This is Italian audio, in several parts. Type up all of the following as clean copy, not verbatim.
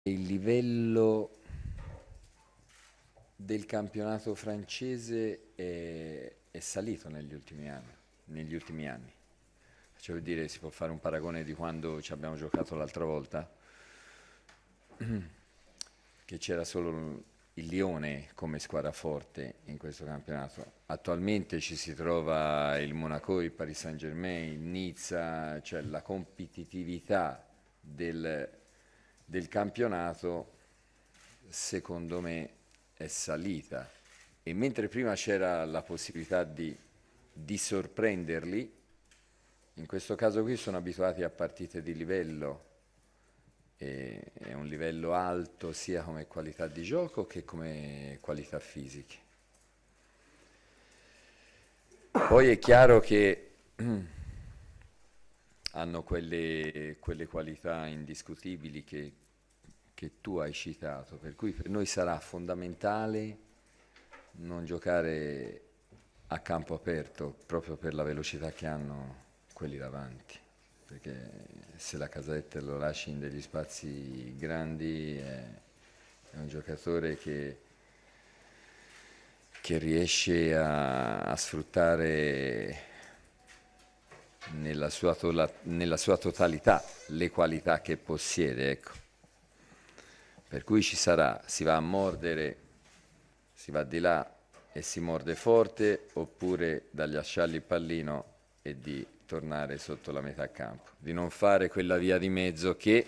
Il livello del campionato francese è salito negli ultimi anni. Faccio per dire, si può fare un paragone di quando ci abbiamo giocato l'altra volta, che c'era solo il Lione come squadra forte in questo campionato. Attualmente ci si trova il Monaco, il Paris Saint-Germain, il Nizza, cioè la competitività del campionato secondo me è salita, e mentre prima c'era la possibilità di sorprenderli, in questo caso qui sono abituati a partite di livello, e è un livello alto sia come qualità di gioco che come qualità fisiche. Poi è chiaro che hanno quelle qualità indiscutibili che tu hai citato, per cui per noi sarà fondamentale non giocare a campo aperto proprio per la velocità che hanno quelli davanti, perché se la Casette lo lasci in degli spazi grandi è un giocatore che riesce a sfruttare nella sua totalità le qualità che possiede, ecco. Per cui si va a mordere, si va di là e si morde forte, oppure da lasciargli il pallino e di tornare sotto la metà campo, di non fare quella via di mezzo che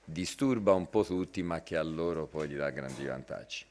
disturba un po' tutti, ma che a loro poi gli dà grandi vantaggi.